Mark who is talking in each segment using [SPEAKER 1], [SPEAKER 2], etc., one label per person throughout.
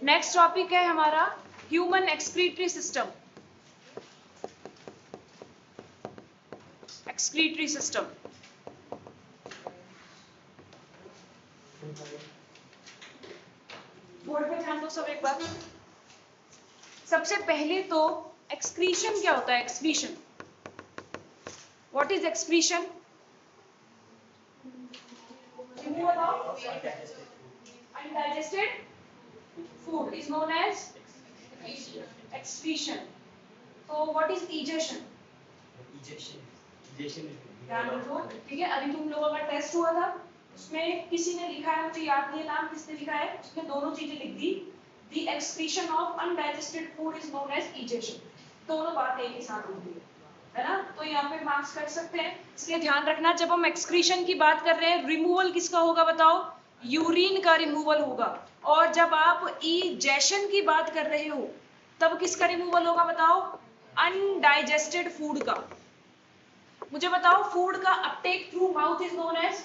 [SPEAKER 1] Next topic है हमारा human excretory system. Excretory system board पे ध्यान दो सब एक बार। सबसे पहले तो एक्सक्रीशन क्या होता है? Excretion, what is excretion? Undigested food is known as excretion. So what is egestion? ध्यान रखो, ठीक है। अभी तुम लोगों का टेस्ट हुआ था, उसमें किसी ने लिखा है, मुझे याद नहीं है नाम किसने लिखा है, उसमें दोनों चीजें लिख दी। The excretion of undigested food is known as egestion. दोनों बातें एक ही साथ होती है ना? तो यहाँ पे मार्क्स कर सकते हैं। इसलिए ध्यान रखना, जब हम एक्सक्रीशन की बात कर रहे हैं, रिमूवल किसका होगा बताओ? यूरिन का रिमूवल होगा। और जब आप इजेशन की बात कर रहे हो, तब किसका रिमूवल होगा बताओ? अनडाइजेस्टेड फूड का। मुझे बताओ, फूड का uptake through mouth is known as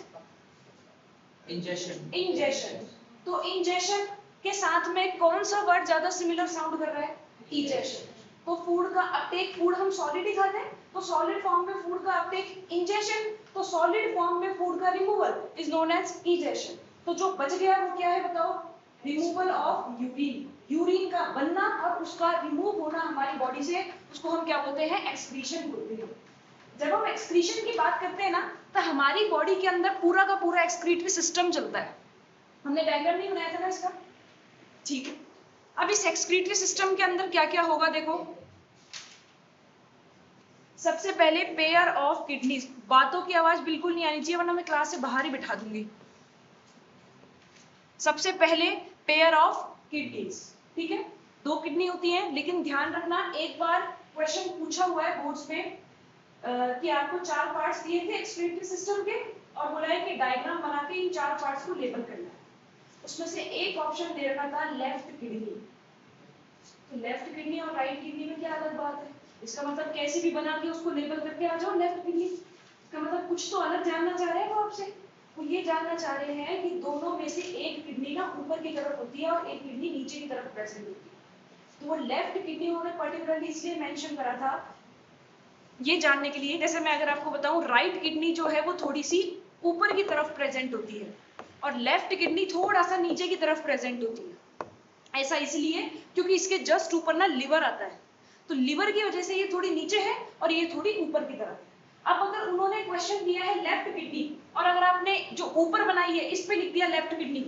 [SPEAKER 1] ingestion. Ingestion. तो इंजेशन के साथ में कौन सा वर्ड ज्यादा सिमिलर साउंड कर रहा है? इजेशन। तो फूड का अपटेक, फूड हम सॉलिड ही खाते हैं, तो सॉलिड फॉर्म में फूड का अपटेक इंजेशन, तो सॉलिड फॉर्म में फूड का removal is known as egestion. तो जो बच गया वो क्या है बताओ? Removal of urine. यूरिन का बनना और उसका रिमूव होना हमारी बॉडी से, उसको हम क्या बोलते हैं? एक्सक्रीशन बोलते हैं। जब हम एक्सक्रीशन की बात करते हैं ना, तो हमारी बॉडी के अंदर पूरा का पूरा एक्सक्रीटरी सिस्टम चलता है। हमने डायग्राम नहीं बनाया था ना इसका, ठीक है। अब इस एक्सक्रीटरी सिस्टम के अंदर क्या क्या होगा देखो। सबसे पहले पेयर ऑफ किडनीज। बातों की आवाज बिल्कुल नहीं आनी चाहिए, वरना मैं क्लास से बाहर ही बिठा दूंगी। सबसे पहले पेयर ऑफ किडनीज, ठीक है। दो किडनी होती हैं, लेकिन ध्यान रखना, एक बार क्वेश्चन पूछा हुआ है बोर्ड्स पे कि आपको 4 पार्ट्स दिए थे एक्सक्रीटरी सिस्टम के, और बोला है कि डायग्राम बना के इन 4 पार्ट्स को लेबल करना है। उसमें से एक ऑप्शन दे रखा था लेफ्ट किडनी। तो लेफ्ट किडनी और राइट किडनी में क्या अलग बात है? इसका मतलब कैसे भी बना के उसको लेबल करके आ जाओ लेफ्ट किडनी। इसका मतलब कुछ तो अलग जानना चाह रहे हैं वो आपसे। वो ये जानना चाह रहे हैं कि दोनों में से एक किडनी ना ऊपर की तरफ होती है और एक किडनी नीचे की तरफ प्रेजेंट होती है। तो वो लेफ्ट किडनी उन्होंने पर्टिकुलरली इसलिए मेंशन करा था ये जानने के लिए। जैसे मैं अगर आपको बताऊं, राइट किडनी जो है वो थोड़ी सी ऊपर की तरफ प्रेजेंट होती है और लेफ्ट किडनी थोड़ा सा नीचे की तरफ प्रेजेंट होती है। ऐसा इसलिए क्योंकि इसके जस्ट ऊपर ना लिवर आता है, तो लिवर की वजह से ये थोड़ी नीचे है और ये थोड़ी ऊपर की तरफ है। अब अगर उन्होंने क्वेश्चन दिया है लेफ्ट किडनी और अगर आपने जो ऊपर बनाई है इस पे लिख दिया लेफ्ट किडनी,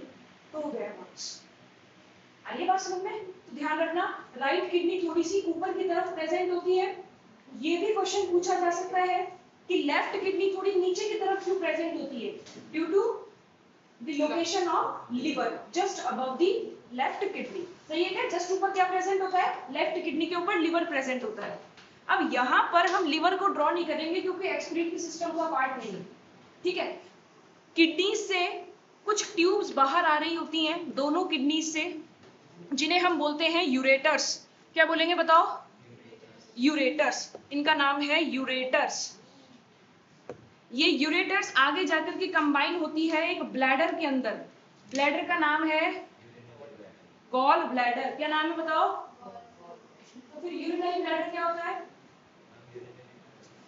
[SPEAKER 1] तो हो गया मार्क्स। आइए बात समझ में। तो ध्यान रखना, राइट किडनी थोड़ी सी ऊपर की तरफ प्रेजेंट होती है। ये भी क्वेश्चन पूछा जा सकता है कि लेफ्ट किडनी थोड़ी नीचे की तरफ क्यों प्रेजेंट होती है? Due to the location of liver just above the left kidney. सही है क्या? जस्ट ऊपर क्या प्रेजेंट होता है? लेफ्ट किडनी के ऊपर लिवर प्रेजेंट होता है। अब यहाँ पर हम लिवर को ड्रॉ नहीं करेंगे क्योंकि एक्सक्रीटरी सिस्टम का पार्ट नहीं है, ठीक है। किडनी से कुछ ट्यूब्स बाहर आ रही होती हैं, दोनों किडनी से, जिन्हें हम बोलते हैं यूरेटर्स। क्या बोलेंगे बताओ? यूरेटर्स। इनका नाम है यूरेटर्स। ये यूरेटर्स आगे जाकर के कंबाइन होती है एक ब्लैडर के अंदर। ब्लैडर का नाम है गॉल ब्लैडर। क्या नाम है बताओ? तो फिर यूरिनरी ब्लैडर क्या होता है?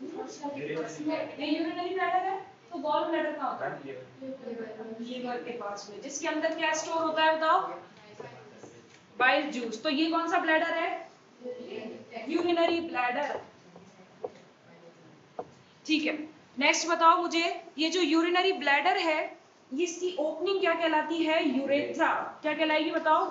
[SPEAKER 1] ये यूरिनरी ब्लैडर है, तो गॉल ब्लैडर कहाँ होता है? लीवर के पास में, जिसके अंदर क्या स्टोर होता है बताओ? Bile juice. तो ये कौन सा ब्लैडर है? यूरिनरी ब्लैडर, ठीक है। नेक्स्ट बताओ मुझे, ये जो यूरिनरी ब्लैडर है, इसकी ओपनिंग क्या कहलाती है? यूरेथ्रा। क्या कहलाएगी बताओ?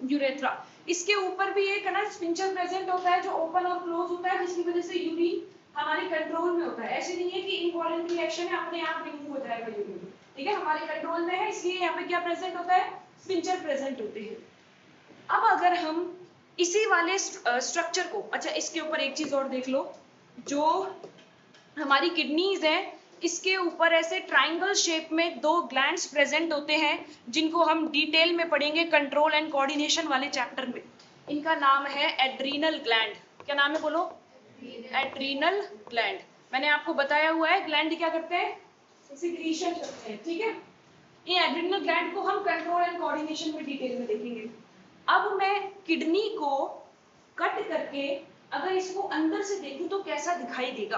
[SPEAKER 1] यूरेथ्रा। इसके ऊपर भी एक ना स्पिंचर प्रेजेंट होता है जो ओपन और क्लोज होता है, जिसकी वजह से यूरिन हमारे कंट्रोल में होता है। ऐसे नहीं है कि इनवॉलंटरी एक्शन है, अपने आप रिमूव हो जाएगा यूरिन, ठीक है। हमारे कंट्रोल में है, इसलिए यहाँ पे क्या प्रेजेंट होता है? स्पिंचर प्रेजेंट होते हैं। अब अगर हम इसी वाले स्ट्रक्चर को, अच्छा इसके ऊपर एक चीज और देख लो, जो हमारी किडनीज हैं, इसके ऊपर ऐसे ट्रायंगल शेप में 2 ग्लैंड्स प्रेजेंट होते हैं, जिनको हम डिटेल में पढ़ेंगे कंट्रोल एंड कोऑर्डिनेशन वाले चैप्टर में। इनका नाम है एड्रीनल ग्लैंड। क्या नाम है बोलो? Adrenal gland. मैंने आपको बताया हुआ है ग्लैंड क्या करते हैं? सिक्रीशन करते हैं, ठीक है। ये एड्रीनल ग्लैंड को हम कंट्रोल एंड कोऑर्डिनेशन में डिटेल में देखेंगे। अब मैं किडनी को कट करके अगर इसको अंदर से देखूं तो कैसा दिखाई देगा,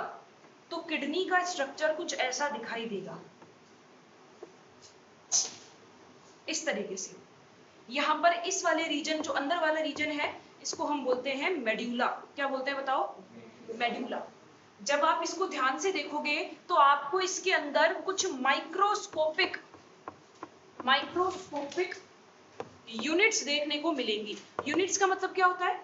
[SPEAKER 1] तो किडनी का स्ट्रक्चर कुछ ऐसा दिखाई देगा, इस तरीके से। यहाँ पर इस वाले रीजन, जो अंदर वाला रीजन है, इसको हम बोलते हैं मेड्यूला। क्या बोलते हैं बताओ? मेड्यूला। जब आप इसको ध्यान से देखोगे तो आपको इसके अंदर कुछ माइक्रोस्कोपिक यूनिट्स देखने को मिलेंगी। यूनिट्स का मतलब क्या होता है?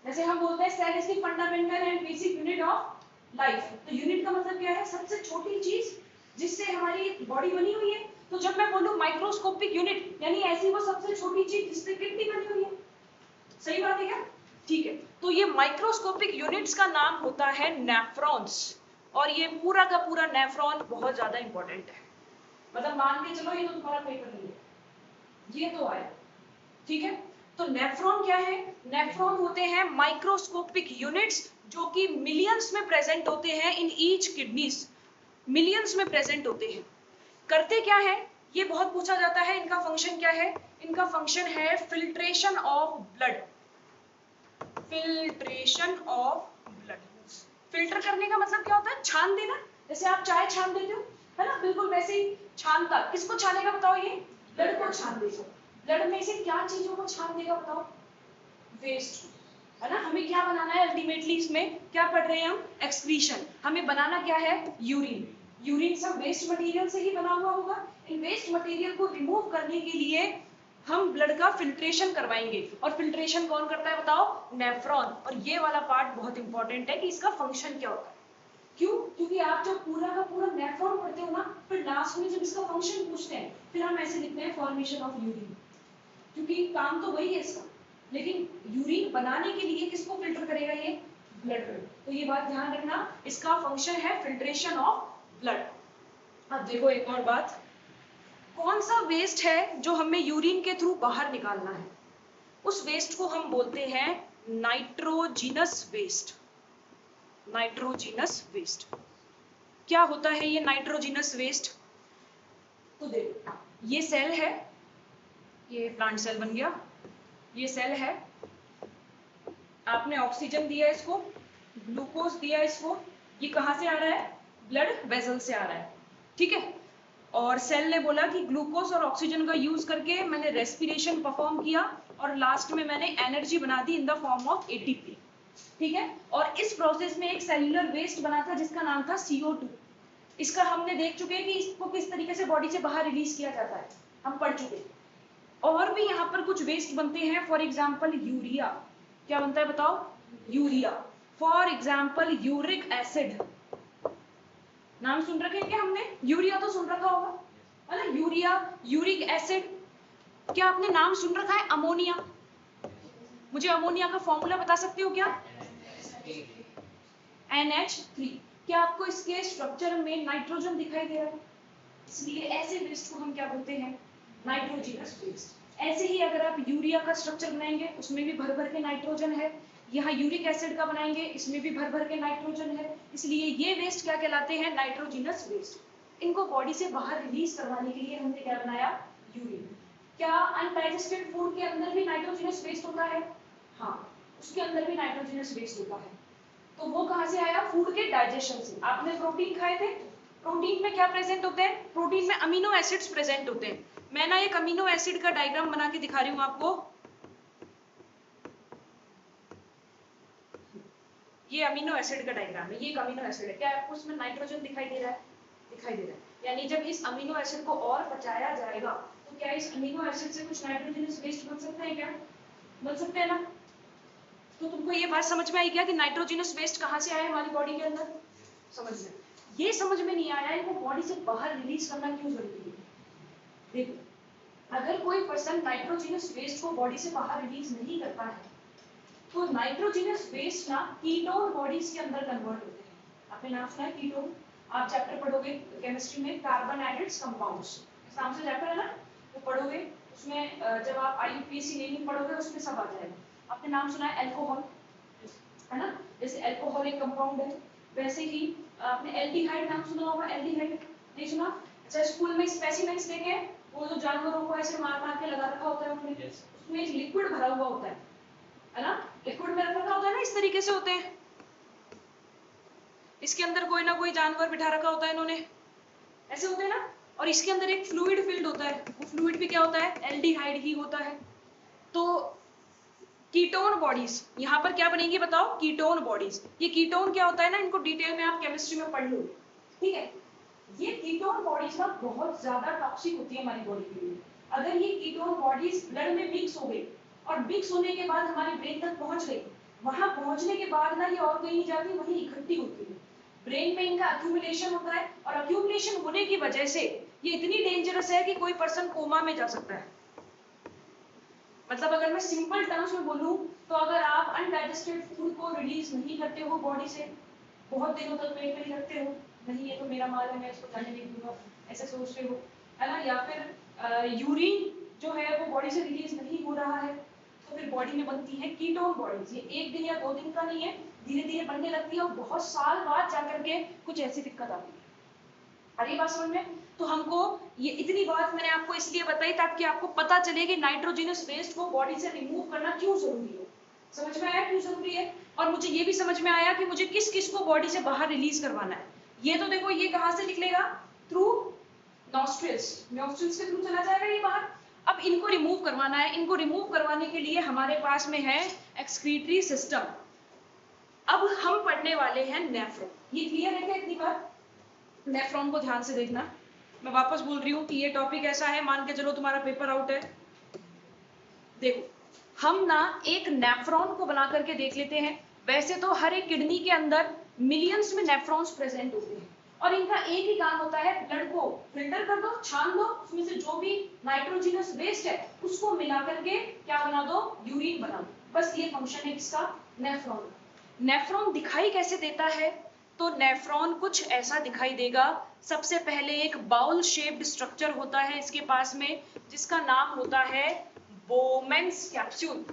[SPEAKER 1] जैसे हम बोलते हैं cell is the fundamental and basic unit of life, तो यूनिट का मतलब क्या है? सबसे छोटी चीज जिससे हमारी बॉडी बनी हुई है। तो जब मैं बोलूं माइक्रोस्कोपिक यूनिट, यानी ऐसी वो सबसे छोटी चीज जिससे किडनी बनी हुई है। सही बात है क्या? ठीक है, तो ये माइक्रोस्कोपिक यूनिट्स का नाम होता है नेफ्रॉन्स। और ये पूरा का पूरा नेफ्रॉन बहुत ज्यादा इंपॉर्टेंट है, मतलब मान के चलो ये तो तुम्हारा पेपर नहीं है, ये तो आया। ठीक है, तो नेफ्रॉन क्या है? नेफ्रॉन होते हैं माइक्रोस्कोपिक यूनिट्स जो कि मिलियंस में प्रेजेंट होते हैं इन ईच किडनीज, मिलियंस में प्रेजेंट होते हैं। करते क्या है? ये बहुत पूछा जाता है। इनका फंक्शन क्या है? इनका फंक्शन है filtration of blood. Filtration of blood, filter करने का मतलब क्या होता है? छान देना। जैसे आप चाय छान देते हो, है ना, बिल्कुल वैसे ही छानता। किसको छानेगा बताओ? ये ब्लड को छान देगा। ब्लड में से क्या चीजों को छान देगा बताओ? वेस्ट, है ना। हमें क्या बनाना है अल्टीमेटली? इसमें क्या पढ़ रहे हैं हम? एक्सक्रीशन। हमें बनाना क्या है? यूरिन। यूरिन सब वेस्ट मटेरियल से ही बना हुआ होगा। इन वेस्ट मटेरियल को रिमूव करने के लिए हम ब्लड का फिल्ट्रेशन करवाएंगे। और फिल्ट्रेशन कौन करता है बताओ? नेफ्रॉन। और ये वाला पार्ट बहुत इंपॉर्टेंट है कि इसका फंक्शन क्या होता है। क्यों? क्योंकि आप जब पूरा का पूरा नेफ्रॉन पढ़ते हो ना, फिर लास्ट में जब इसका फंक्शन पूछते हैं, फिर हम ऐसे लिखते हैं फॉर्मेशन ऑफ यूरिन, क्योंकि काम तो वही है इसका। लेकिन यूरिन बनाने के लिए किसको फिल्टर करेगा? ये ब्लड। तो ये बात ध्यान रखना, इसका फंक्शन है फिल्ट्रेशन ऑफ ब्लड। अब देखो एक और बात, कौन सा वेस्ट है जो हमें यूरिन के थ्रू बाहर निकालना है? उस वेस्ट को हम बोलते हैं नाइट्रोजिनस वेस्ट। नाइट्रोजिनस वेस्ट क्या होता है? ये नाइट्रोजिनस वेस्ट, तो देखो ये सेल है, ये प्लांट सेल बन गया, ये सेल है, आपने ऑक्सीजन दिया इसको, ग्लूकोज दिया इसको, ये कहां से आ रहा है? ब्लड वेसल से आ रहा है। ठीक है, और सेल ने बोला कि ग्लूकोज और ऑक्सीजन का यूज करके मैंने रेस्पिरेशन परफॉर्म किया और लास्ट में मैंने एनर्जी बना दी in the form of ATP. ठीक है, और इस प्रोसेस में एक सेल्यूलर वेस्ट बना था जिसका नाम था CO2। इसका हमने देख चुके हैं कि इसको किस तरीके से बॉडी से बाहर रिलीज किया जाता है, हम पढ़ चुके। और भी यहाँ पर कुछ वेस्ट बनते हैं, फॉर एग्जाम्पल यूरिया। क्या बनता है बताओ? Urea. For example uric acid, नाम सुन रखे हैं क्या हमने? यूरिया तो सुन रखा होगा, है ना। Urea, uric acid. क्या आपने नाम सुन रखा है अमोनिया? मुझे अमोनिया का फॉर्मूला बता सकते हो क्या? NH3। क्या आपको इसके स्ट्रक्चर में नाइट्रोजन दिखाई दे रहा है? इसलिए ऐसे वेस्ट को हम क्या बोलते हैं? Nitrogenous waste. ऐसे ही अगर आप यूरिया का स्ट्रक्चर बनाएंगे, उसमें भी भर भर के नाइट्रोजन है। यहाँ यूरिक एसिड का बनाएंगे, इसमें भी भर भर के नाइट्रोजन है। इसलिए ये वेस्ट क्या कहलाते हैं? Nitrogenous waste. इनको बॉडी से बाहर रिलीज करवाने के लिए हमने क्या बनाया? यूरिन। क्या अनडाइजेस्टेड फूड के अंदर भी नाइट्रोजिनस वेस्ट होता है? हाँ, उसके अंदर भी नाइट्रोजिनस वेस्ट होता है। तो वो कहाँ से आया? फूड के डाइजेशन से। आपने प्रोटीन खाए थे, प्रोटीन में क्या प्रेजेंट होते हैं? प्रोटीन में अमीनो एसिड्स प्रेजेंट होते हैं। मैं ना एक अमीनो एसिड का डायग्राम बना के दिखा रही हूँ आपको। ये अमीनो एसिड का डायग्राम है, ये एक अमीनो एसिड है। क्या आपको इसमें नाइट्रोजन दिखाई दे रहा है? दिखाई दे रहा है। यानी जब इस अमीनो एसिड को और पचाया जाएगा तो क्या इस अमीनो एसिड से कुछ नाइट्रोजनस वेस्ट बन सकता है? क्या बन सकते हैं ना? तो तुमको ये बात समझ में आई क्या कि नाइट्रोजनस वेस्ट कहाँ से आया हमारी बॉडी के अंदर? समझ में? ये समझ में नहीं आया इनको बॉडी से बाहर रिलीज करना क्यों जरूरी है? देखो, अगर कोई पर्सन नाइट्रोजनस वेस्ट को बॉडी से बाहर रिलीज नहीं करता है तो नाइट्रोजनस वेस्ट ना कीटोन बॉडीज के अंदर कन्वर्ट होते हैं। आपने नाम सुना है कीटोन? आप चैप्टर पढ़ोगे केमिस्ट्री में, कार्बन एडेड्स कंपाउंड्स, इस नाम से चैप्टर है ना, वो पढ़ोगे। उसमें जब आप IUPAC नेमिंग पढ़ोगे उसमें सब आ जाएगा। आपने नाम सुना है एल्कोहल, है ना, जैसे एल्कोहल एक कंपाउंड है, वैसे ही आपने एल्डिहाइड नाम सुना होगा। एल्डिहाइड नहीं सुना? अच्छा, स्कूल में स्पेसिमेंस देखे, वो जो जानवरों को ऐसे मार मार के लगा रखा होता है उन्होंने, उसमें एक लिक्विड भरा हुआ होता है ना, लिक्विड में रखा होता है ना, इस तरीके से होते हैं, इसके अंदर कोई ना कोई जानवर बिठा रखा होता है इन्होंने, ऐसे होते हैं ना, और इसके अंदर एक फ्लूइड फील्ड होता है, वो फ्लूइड भी क्या होता है, एल्डिहाइड ही होता है। तो कीटोन बॉडीज यहाँ पर क्या बनेंगी बताओ, कीटोन बॉडीज। ये कीटोन क्या होता है ना, इनको डिटेल में आप केमिस्ट्री में पढ़ लो, ठीक है। ये कीटोन बॉडीज ना बहुत ज्यादा टॉक्सिक होती है हमारी बॉडी के लिए। अगर ये कीटोन बॉडीज ब्लड में मिक्स हो गई और मिक्स होने के बाद हमारे ब्रेन तक पहुंच गई, वहां पहुंचने के बाद ना ये और कहीं नहीं जाती, वहीं इकट्ठी होती है, ब्रेन में इनका अक्यूमुलेशन होता है, और अक्यूमुलेशन होने की वजह से ये इतनी डेंजरस है कि कोई पर्सन कोमा में जा सकता है। मतलब अगर मैं सिंपल टर्म्स में बोलूं तो अगर आप अनडाइजेस्टेड फूड को रिलीज नहीं करते हो बॉडी से, बहुत दिनों तक पेट में ही रखते हो, नहीं ये तो मेरा माल है मैं इसको जाने नहीं दूंगा, ऐसे सोचते हो, है ना, या फिर यूरिन जो है वो बॉडी से रिलीज नहीं हो रहा है, तो फिर बॉडी में बनती है कीटोन बॉडीज। ये एक दिन या 2 दिन का नहीं है, धीरे धीरे बनने लगती है और बहुत साल बाद जाकर के कुछ ऐसी दिक्कत आती है। अरे बात समझ में? तो हमको ये इतनी बात मैंने आपको इसलिए बताई ताकि आपको पता चले कि नाइट्रोजनस वेस्ट को बॉडी से रिमूव करना क्यों जरूरी है। समझ में आया क्यों जरूरी है? और मुझे ये भी समझ में आया कि मुझे किस किस को बॉडी से बाहर रिलीज करवाना है। ये तो देखो ये कहां से निकलेगा, थ्रू नॉस्ट्रिल्स, नॉस्ट्रिल्स के थ्रू चला जाएगा ये बाहर। अब इनको रिमूव करवाना है, इनको रिमूव करवाने के लिए हमारे पास में है एक्सक्रीटरी सिस्टम। अब हम पढ़ने वाले हैं नेफ्रॉन। ये क्लियर है क्या इतनी बार? नेफ्रॉन को ध्यान से देखना, मैं वापस बोल रही हूँ कि ये टॉपिक ऐसा है, मान के चलो तुम्हारा पेपर आउट है। देखो हम ना एक नेफ्रॉन को बना करके देख लेते हैं। वैसे तो हर एक किडनी के अंदर मिलियंस में नेफ्रॉन्स प्रेजेंट होते हैं और इनका एक ही काम होता है, ब्लड को फिल्टर कर दो, छान दो, उसमें से जो भी नाइट्रोजनस वेस्ट है उसको मिला करके क्या बना दो, यूरिन बना दो। बस ये फंक्शन है किसका, नेफ्रॉन। नेफ्रॉन दिखाई कैसे देता है? तो नेफ्रॉन कुछ ऐसा दिखाई देगा। सबसे पहले एक बाउल शेप्ड स्ट्रक्चर होता है इसके पास में, जिसका नाम होता है बोमेन्स कैप्सूल।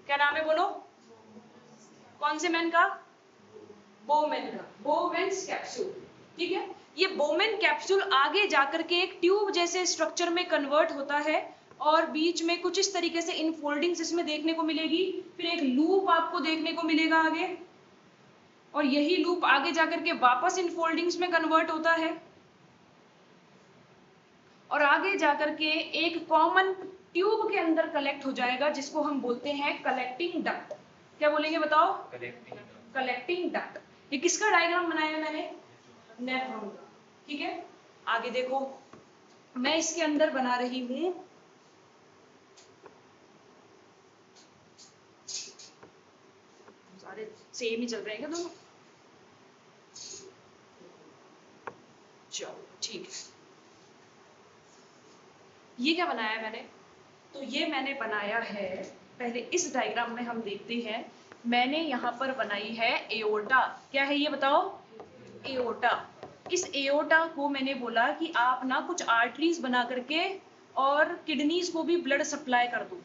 [SPEAKER 1] क्या नाम है बोलो? कौन से मैन का? बोमेन का, बोमेन्स कैप्सूल, ठीक है। ये बोमेन कैप्सूल आगे जाकर के एक ट्यूब जैसे स्ट्रक्चर में कन्वर्ट होता है और बीच में कुछ इस तरीके से इनफोल्डिंग्स इसमें देखने को मिलेगी। फिर एक लूप आपको देखने को मिलेगा आगे, और यही लूप आगे जाकर के वापस इनफोल्डिंग्स में कन्वर्ट होता है और आगे जाकर के एक कॉमन ट्यूब के अंदर कलेक्ट हो जाएगा, जिसको हम बोलते हैं कलेक्टिंग डक्ट। क्या बोलेंगे बताओ? Collecting duct. ये किसका डायग्राम बनाया है मैंने? नेफ्रॉन का, ठीक है। आगे देखो, मैं इसके अंदर बना रही हूं सारे सेम ही चल रहे हैं दोनों, चलो ठीक है। ये क्या बनाया है मैंने? तो ये मैंने बनाया है, पहले इस डायग्राम में हम देखते हैं। मैंने यहाँ पर बनाई है एओर्टा। क्या है ये बताओ? एओर्टा। इस एओर्टा को मैंने बोला कि आप ना कुछ आर्टरीज बना करके और किडनीज को भी ब्लड सप्लाई कर दो।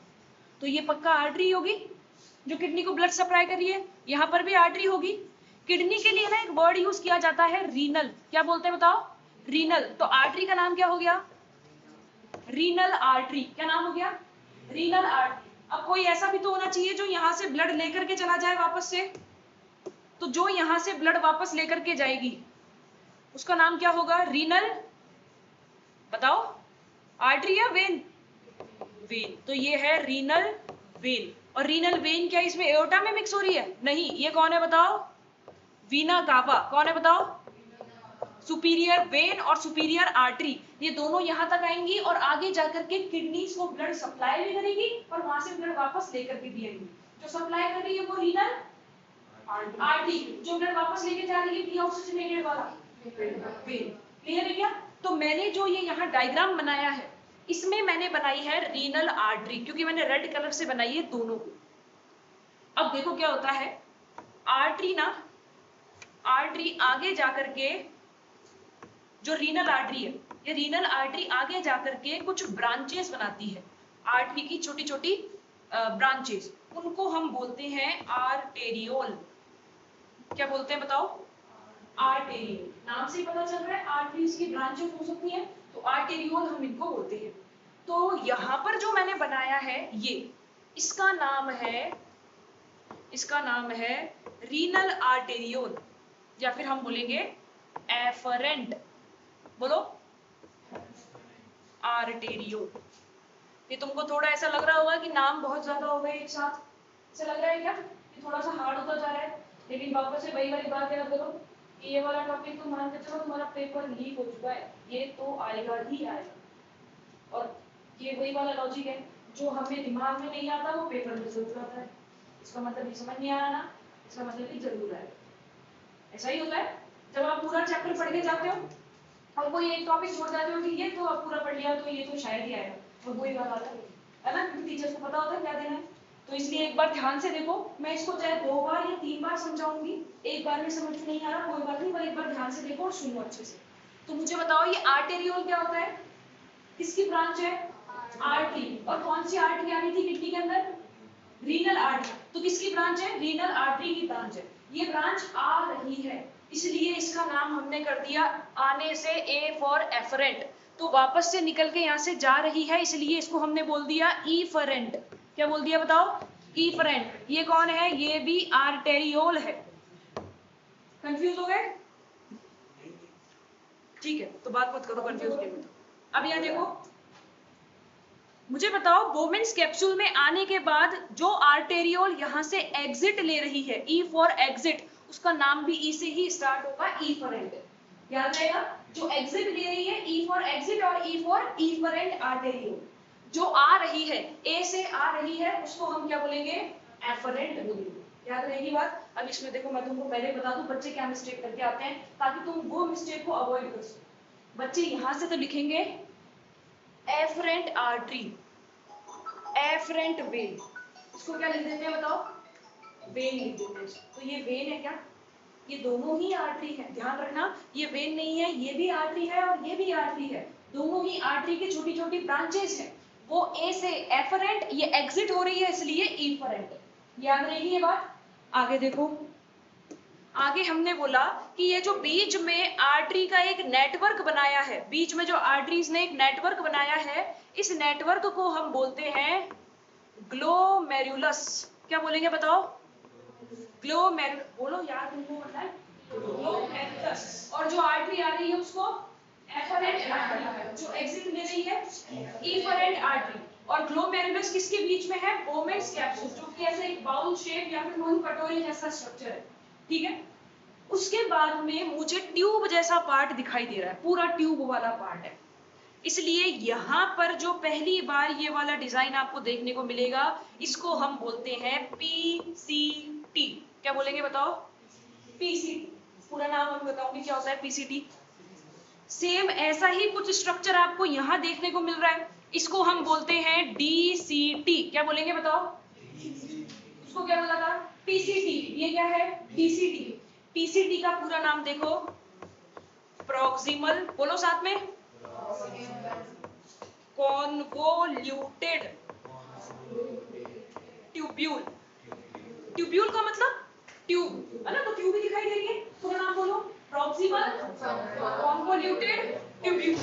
[SPEAKER 1] तो ये पक्का आर्टरी होगी जो किडनी को ब्लड सप्लाई कर रही है, यहाँ पर भी आर्टरी होगी। किडनी के लिए ना एक वर्ड यूज किया जाता है रीनल। क्या बोलते हैं बताओ? रीनल। तो आर्टरी का नाम क्या हो गया? Renal artery. क्या नाम हो गया? Renal artery. अब कोई ऐसा भी तो होना चाहिए जो यहाँ से ब्लड लेकर के चला जाए वापस से, तो जो यहाँ से ब्लड वापस लेकर के जाएगी उसका नाम क्या होगा? रीनल। बताओ, आर्टरी या वेन? वेन। तो ये है रीनल वेन। और रीनल वेन क्या इसमें एओर्टा में मिक्स हो रही है? नहीं। ये कौन है बताओ? वीना कावा। कौन है बताओ? सुपीरियर वेन और सुपीरियर आर्टरी, ये दोनों यहाँ तक आएंगी और आगे जाकर के किडनीज को ब्लड सप्लाई भी करेगी और वहां से ब्लड वापस लेकर के भी आएगी। जो सप्लाई कर रही है वो रीनल आर्टरी, जो ब्लड वापस लेके जा रही है डीऑक्सीजनेटेड वाला वेन। क्लियर है क्या? तो मैंने जो ये यहाँ डायग्राम बनाया है, इसमें मैंने बनाई है रीनल आर्टरी, क्योंकि मैंने रेड कलर से बनाई है दोनों को। अब देखो क्या होता है, आर्टरी ना, आर्टरी आगे जाकर के, जो रीनल आर्टरी है, ये रीनल आर्टरी आगे जाकर के कुछ ब्रांचेस बनाती है, आर्टरी की छोटी छोटी ब्रांचेस, उनको हम बोलते हैं आर्टेरियोल। क्या बोलते हैं बताओ? आर्टेरियोल। नाम से ही पता चल रहा है आर्टरीज की ब्रांचेस हो सकती हैं, तो आर्टेरियोल हम इनको बोलते हैं। तो यहाँ पर जो मैंने बनाया है ये, इसका नाम है रीनल आर्टेरियोल, या फिर हम बोलेंगे एफरेंट, बोलो आर्टेरियोल। ये तुमको थोड़ा ऐसा लग रहा होगा कि नाम बहुत ज्यादा हो गए एक साथ, ऐसा लग रहा है क्या कि थोड़ा सा हार्ड होता जा रहा है, लेकिन वापस से वही वाली बात याद करो कि ये वाला टॉपिक तो मान के चलो तुम्हारा पेपर लीक हो चुका है, ये तो आएगा ही आएगा। और ये वही वाला लॉजिक है, जो हमें दिमाग में नहीं आता वो पेपर में जरूर आता है। इसका मतलब ये समझ नहीं आया ना, इसका मतलब ये जरूर आएगा। ऐसा ही होता है जब आप पूरा चैप्टर पढ़ के जाते हो और कोई एक टॉपिक छोड़ जाते हो कि ये तो आप पूरा पढ़ लिया तो ये तो शायद ही आएगा, और वही बात आता है ना, क्योंकि टीचर्स को पता होता है क्या देना है। तो इसलिए एक बार ध्यान से देखो, मैं इसको चाहे 2 बार या 3 बार समझाऊंगी, एक बार में समझ में नहीं आ रहा कोई बात नहीं, पर एक बार ध्यान से देखो और सुनो अच्छे से। तो मुझे बताओ ये आर्टेरियोल क्या होता है, किसकी ब्रांच है, आर्टरी। और कौन सी आर्टरी आ रही थी किडनी के अंदर, रीनल आर्टरी। तो किसकी ब्रांच है, रीनल आर्टरी की ब्रांच है। ये ब्रांच आ रही है, इसलिए इसका नाम हमने कर दिया आने से ए फॉर एफरेंट, तो वापस से निकल के यहाँ से जा रही है, इसलिए इसको हमने बोल दिया ईफरेंट। क्या बोल दिया बताओ, ईफरेंट। ये कौन है, ये भी आर्टेरियोल है। कंफ्यूज हो गए, ठीक है, तो बात मत करो कंफ्यूज होने में। अब यहाँ देखो, मुझे बताओ बोमेन्स कैप्सूल में आने के बाद जो आर्टेरियोल यहाँ से एग्जिट ले रही है, ई फॉर एग्जिट, उसका नाम भी ई से ही स्टार्ट होगा, ईफरेंट। याद रहेगा, जो एग्जिट ले रही है ई फॉर एग्जिट और ई फॉर ईफरेंट आर्टेरियोल। जो आ रही है, ए से आ रही है, उसको हम क्या बोलेंगे, एफरेंट बोलेंगे। याद रहेगी बात। अब इसमें देखो मैं तुमको पहले बता दूं बच्चे क्या मिस्टेक करके आते हैं, ताकि तुम वो मिस्टेक को अवॉइड कर सको। बच्चे यहाँ से तो लिखेंगे एफरेंट आर्टरी, एफरेंट वेन, इसको क्या लिख देते हैं बताओ, वेन लिख देते हैं। तो ये वेन है क्या, ये दोनों ही आर्टरी है, ध्यान रखना, ये वेन नहीं है, ये भी आर्टरी है और ये भी आर्टरी है, दोनों ही आर्टरी की छोटी छोटी ब्रांचेस हैं। वो ए से एफरेंट, ये एग्जिट हो रही है इसलिए ईफरेंट। याद रहेगी ये बात। आगे देखो, आगे हमने बोला कि ये जो बीच में आर्टरी का एक नेटवर्क बनाया है, बीच में जो आर्टरीज ने एक नेटवर्क बनाया है, इस नेटवर्क को हम बोलते हैं ग्लोमेरुलस। क्या बोलेंगे बताओ, ग्लोमेरुलस, बोलो यार तुमको पता है, ग्लोमेरुलस। और जो आर्टरी आ रही है उसको एफरेंट आर्टरी, जो एग्जिट ले रही है इफरेंट आर्टरी। और ग्लोमेरुलस किसके बीच में है, बोमेन्स कैप्सूल, जो कि ऐसे एक बाउल शेप या फिर मुंह कटोरे जैसा स्ट्रक्चर है, ठीक है। उसके बाद में मुझे ट्यूब जैसा पार्ट दिखाई दे रहा है, पूरा ट्यूब वाला पार्ट है, इसलिए यहाँ पर जो पहली बार ये वाला डिजाइन आपको देखने को मिलेगा, इसको हम बोलते हैं पीसीटी। क्या बोलेंगे बताओ, पीसीटी। पूरा नाम हम बताऊंगी क्या होता है पीसीटी। सेम ऐसा ही कुछ स्ट्रक्चर आपको यहाँ देखने को मिल रहा है, इसको हम बोलते हैं डीसीटी। क्या बोलेंगे बताओ, उसको क्या बोला था, पीसीटी। ये क्या है, डीसीटी। पीसीटी का पूरा नाम देखो, प्रॉक्सिमल, बोलो साथ में, कॉन्वोल्यूटेड ट्यूब्यूल। ट्यूब्यूल का मतलब ट्यूब है ना, तो ट्यूब ही दिखाई दे रही है, पूरा नाम बोलो, प्रॉक्सिमल कॉन्वोल्यूटेड ट्यूब्यूल।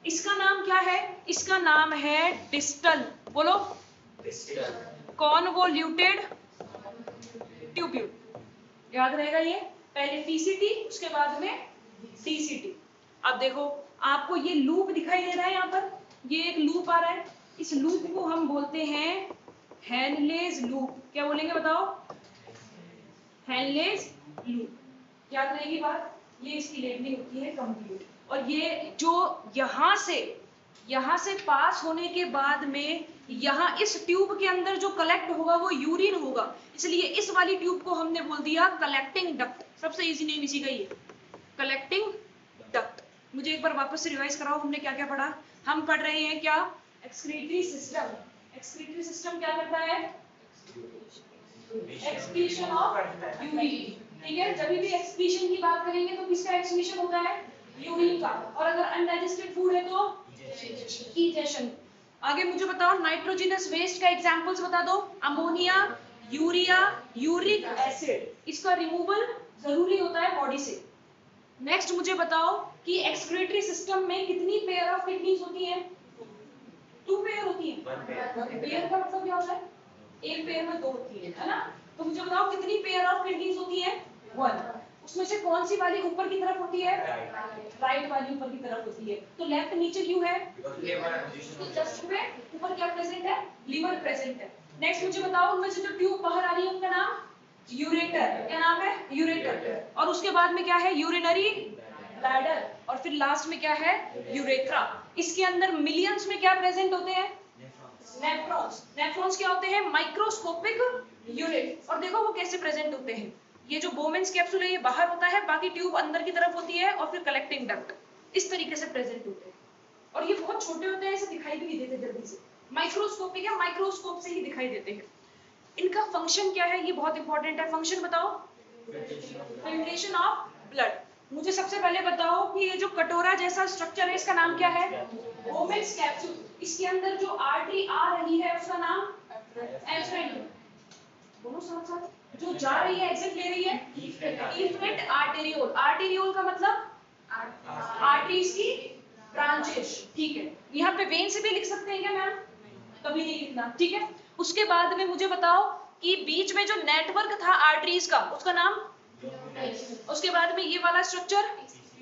[SPEAKER 1] इसका नाम क्या है, इसका नाम है डिस्टल, बोलो कॉन्वोल्यूटेड ट्यूब्यूल। याद रहेगा ये, पहले पीसीटी उसके बाद में डीसीटी। अब देखो आपको ये लूप दिखाई दे रहा है, यहाँ पर ये एक लूप आ रहा है, इस लूप को हम बोलते हैं हेनलेज लूप। क्या बोलेंगे बताओ, हेनलेज लूप। याद रहेगी बात, ये इसकी लेबलिंग होती है कंप्लीट। और ये जो यहाँ से पास होने के बाद में यहाँ इस ट्यूब के अंदर जो कलेक्ट होगा वो यूरिन होगा, इसलिए इस वाली ट्यूब को हमने बोल दिया कलेक्टिंग डक्ट। सबसे इजी नेम इसी का ही है, कलेक्टिंग डक्ट। मुझे एक बार वापस से रिवाइज कराओ, हमने क्या क्या पढ़ा। हम पढ़ रहे हैं क्या, एक्सक्रीटरी सिस्टम। एक्सक्रीटरी सिस्टम क्या करता है, एक्सक्रीशन ऑफ यूरिन, ठीक है। जब भी एक्सक्रीशन की बात करेंगे तो किसका एक्सक्रीशन होता है, यूरिन का। और अगर अनडाइजेस्टेड फूड है तो इजेशन। आगे मुझे बताओ नाइट्रोजनस वेस्ट का एग्जांपल्स बता दो, अमोनिया, यूरिया, यूरिक एसिड, इसका रिमूवल जरूरी होता है बॉडी से। नेक्स्ट मुझे बताओ कि एक्सक्रीटरी सिस्टम में कितनी पेयर ऑफ किडनीज होती हैं? 2 पेयर होती हैं। पेयर का मतलब क्या होता है? एक पेयर में 2 होती है ना? तो मुझे बताओ कितनी पेयर ऑफ किडनीज होती हैं? 1। उसमें से कौन सी वाली ऊपर की तरफ होती है? राइट वाली ऊपर की तरफ होती है। तो लेफ्ट नीचे क्यों है? तो जस्ट पे ऊपर क्या प्रेजेंट है? लीवर प्रेजेंट है। नेक्स्ट मुझे बताओ उनमें से जो ट्यूब बाहर आ रही है उनका नाम? यूरेटर। क्या नाम है? यूरेटर। और उसके बाद में क्या है? Urinary bladder. और फिर लास्ट में क्या है? यूरेथ्रा। इसके अंदर मिलियंस में क्या प्रेजेंट होते हैं? नेफ्रॉन्स। नेफ्रॉन्स क्या होते हैं? Microscopic unit. और देखो वो कैसे प्रेजेंट होते हैं। ये जो बोमेंस कैप्सूल है ये बाहर होता है, बाकी ट्यूब अंदर की तरफ होती है और फिर कलेक्टिंग डक्ट इस तरीके से प्रेजेंट होते हैं। और ये बहुत छोटे होते हैं, ऐसे दिखाई भी नहीं देते जल्दी से। माइक्रोस्कोपिक है, माइक्रोस्कोप से ही दिखाई देते हैं। इनका फंक्शन क्या है ये बहुत इंपॉर्टेंट है। फंक्शन बताओ। Filtration of blood. मुझे सबसे पहले बताओ कि ये जो कटोरा जैसा स्ट्रक्चर है इसका नाम क्या है? बोमेंस कैप्सूल। इसके अंदर जो आर्टरी आ रही है उसका नाम? एफरेंट। दोनों साथ साथ। जो जा रही है एग्जिट ले रही है? Efferent arteriole. आर्टेरियोल का मतलब आर्टरीज की ब्रांचेस। ठीक है। यहाँ पे वेन से भी लिख सकते हैं क्या मैम? कभी नहीं लिखना। ठीक है। उसके बाद में मुझे बताओ कि बीच में जो नेटवर्क था आर्टरीज का उसका नाम? उसके बाद में ये वाला स्ट्रक्चर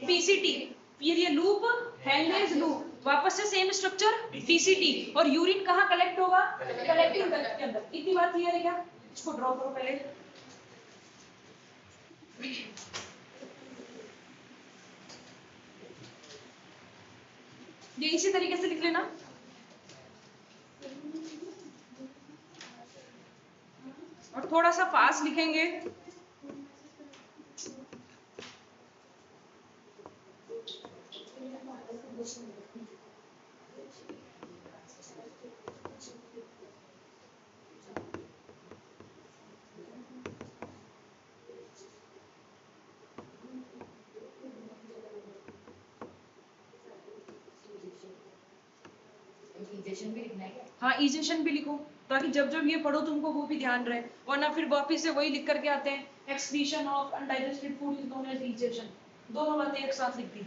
[SPEAKER 1] पीसीटी। फिर ये लूप हैंगलेज लूप। वापस से सेम स्ट्रक्चर पीसीटी। और यूरिन कहाँ कलेक्ट होगा? कलेक्टिंग डक्ट के अंदर। इतनी बात क्लियर है क्या? इसको ड्रॉ करो पहले। ये इसी तरीके से लिख लेना। और थोड़ा सा फास्ट लिखेंगे।
[SPEAKER 2] भी लिखना है क्या?
[SPEAKER 1] हाँ इजेशन भी लिखो ताकि जब जब ये पढ़ो तुमको वो भी ध्यान रहे, वरना फिर वापिस से वही लिख करके आते हैं। Excretion of undigested food is known as egestion. दोनों बातें एक साथ लिख दी।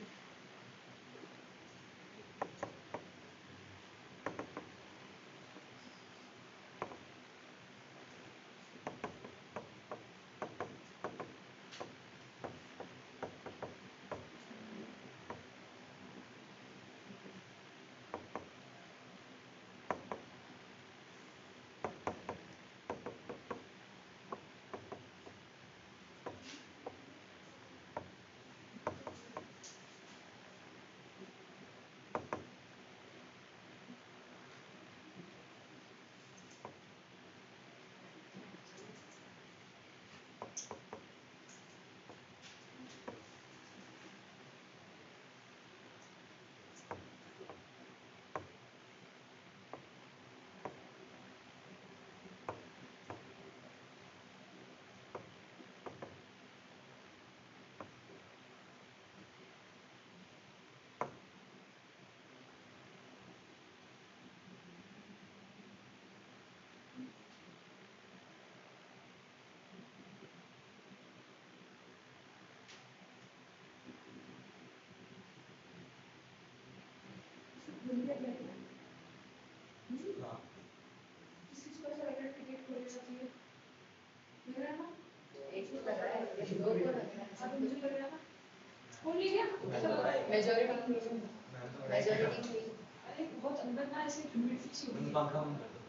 [SPEAKER 2] मेजॉरिटी
[SPEAKER 1] अरे बहुत अंदर ना ऐसे ह्यूमिडिटी सी होती है। पंखा बंद कर दो।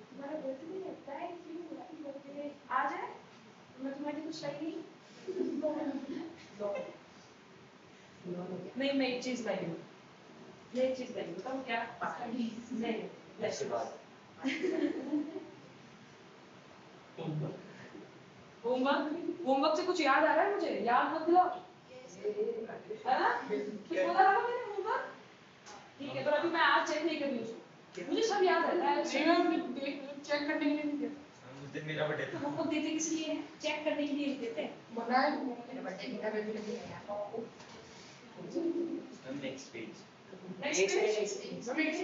[SPEAKER 1] तुम्हारा बर्थडे लगता है क्यों हैप्पी बर्थडे आ जाए? मैं तुम्हारे कुछ लाई नहीं मैं एक चीज लाई हूँ। मैं एक चीज लाई हूँ बताऊँ क्या? नहीं लेट्स होमवर्क। होमवर्क से कुछ याद आ रहा है मुझे? याद मत दिलाओ है ना? कुछ बोला था मैंने होमवर्क? ठीक है तो अभी मैं आज चेक नहीं कर रही हूँ। मुझे सब याद रहता है।
[SPEAKER 2] चेक करने के लिए नहीं देते।
[SPEAKER 3] उस दिन मेरा बर्थडे था।
[SPEAKER 1] वो देते किस लिए हैं? चेक करने के लिए देते हैं।
[SPEAKER 2] बनाए मेरा बर्थडे की तरह भी नहीं है।
[SPEAKER 3] Next page.
[SPEAKER 1] Next page.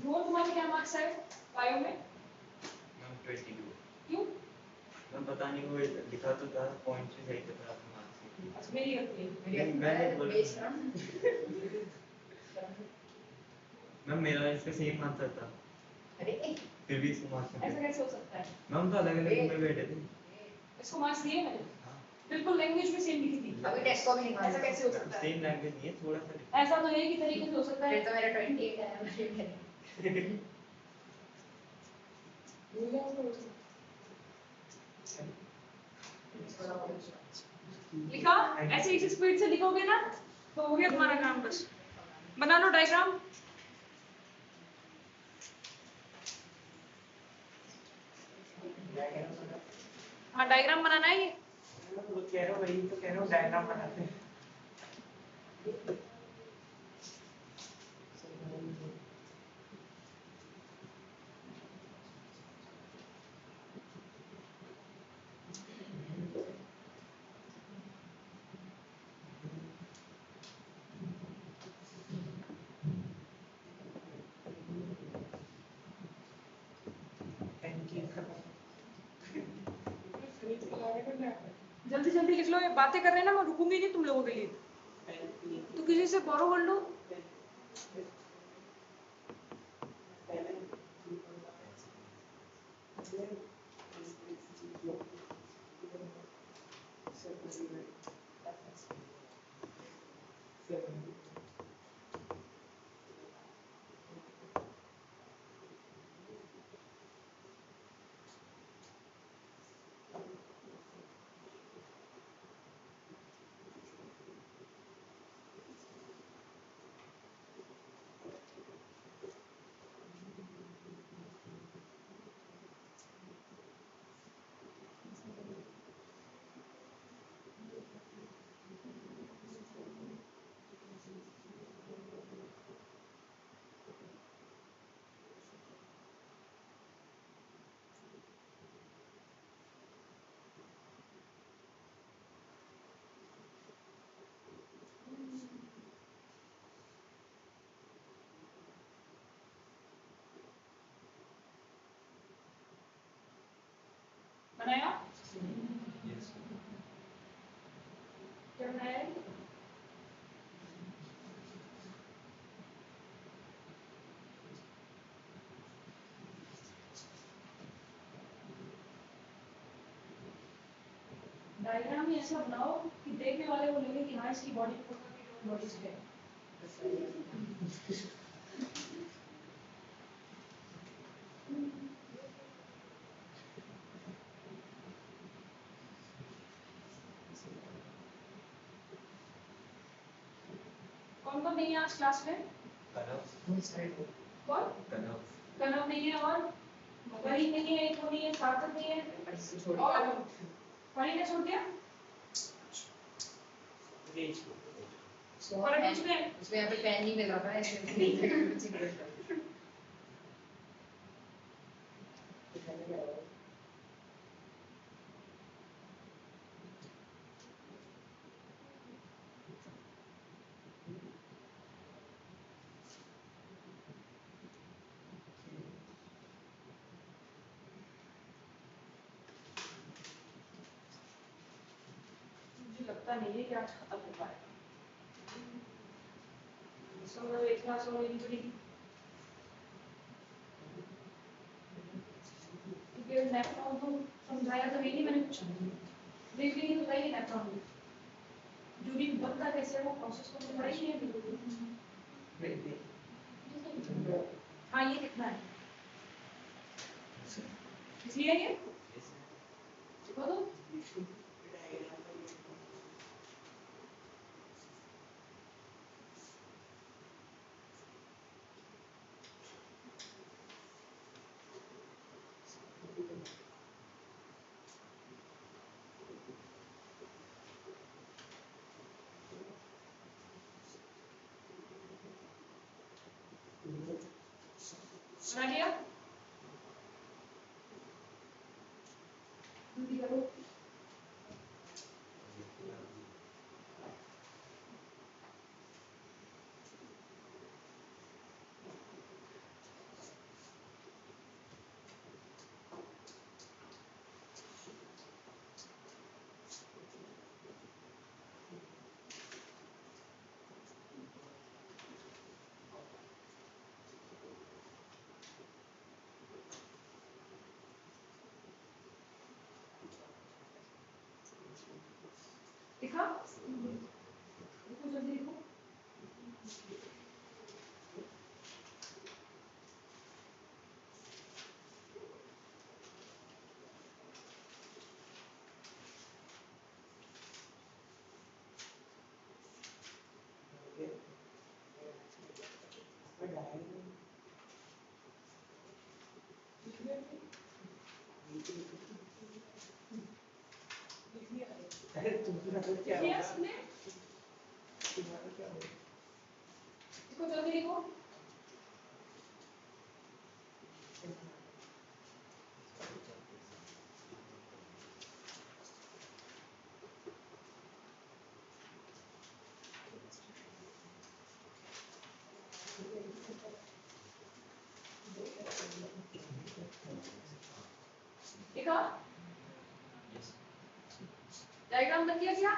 [SPEAKER 1] Rohan तुम्हारे क्या मार्क्स है बायो में?
[SPEAKER 3] मैम 22।
[SPEAKER 1] क्यों?
[SPEAKER 3] मैम पता नहीं वो लिखा तो था पॉइंट से सही था आपके मार्क्स।
[SPEAKER 1] अच्छा मेरी गलती है।
[SPEAKER 3] मैंने बोला मैम मेरा इसका सेम आंसर था।
[SPEAKER 2] अरे
[SPEAKER 3] फिर भी इसको मार्क्स
[SPEAKER 1] ऐसा कैसे हो सकता है?
[SPEAKER 3] मैम तो अलग अलग में बैठे थे।
[SPEAKER 1] इसको मार्क्स दिए मैंने? बिल्कुल लैंग्वेज में सेम लिखी थी।
[SPEAKER 2] अभी टेस्ट को भी नहीं माना।
[SPEAKER 1] ऐसा कैसे हो सकता है?
[SPEAKER 3] सेम लैंग्वेज नहीं है थोड़ा सा।
[SPEAKER 1] ऐसा तो एक ही तरीके से हो सकता है।
[SPEAKER 2] फिर तो मेरा 28 है।
[SPEAKER 1] लिखा ऐसे इसी स्पीड से लिखोगे ना तो हो गया तुम्हारा काम। बस बना लो डायग्राम। हाँ डायग्राम बनाना है ये।
[SPEAKER 4] वो कह रहा हूँ वही तो कह रहा हूँ डायग्राम बनाते हैं।
[SPEAKER 1] जल्दी जल्दी लिख लो। ये बातें कर रहे हैं ना, मैं रुकूंगी नहीं तुम लोगों के लिए। तो किसी से बोरो कर लो। बनाया? क्या बनाया? डायग्राम ही ऐसा बनाओ कि देखने वाले को लगे कि हाँ इसकी बॉडी बॉडी है। कौन कौन नहीं है आज क्लास में? कौन? कनव नहीं है और वही नहीं है, एक नहीं है, सार्थक नहीं है और फरी ने छोड़ दिया। और
[SPEAKER 2] उसमें यहाँ पे पेन नहीं मिल रहा है।
[SPEAKER 1] मुझे लगता नहीं है कि आज खत्म हो पाएगा। इसको एक क्लास और लेनी पड़ेगी क्योंकि नेफ्रॉन को समझाया तो नहीं मैंने कुछ देख ली तो बताइए नेफ्रॉन ड्यूरिंग बनता कैसे वो प्रोसेस को तो पढ़ाई नहीं है। हाँ ये कितना है इसलिए ये देखो तो बना लिया? जल्दी करो। लिखा? लिखो जल्दी लिखो।
[SPEAKER 4] अरे तुम्हारा तो क्या
[SPEAKER 1] लिखा
[SPEAKER 4] होगा?
[SPEAKER 1] सबने?
[SPEAKER 4] तुम्हारा क्या होगा?
[SPEAKER 1] लिखो जल्दी लिखो। लिखा? डायग्राम बन गया क्या?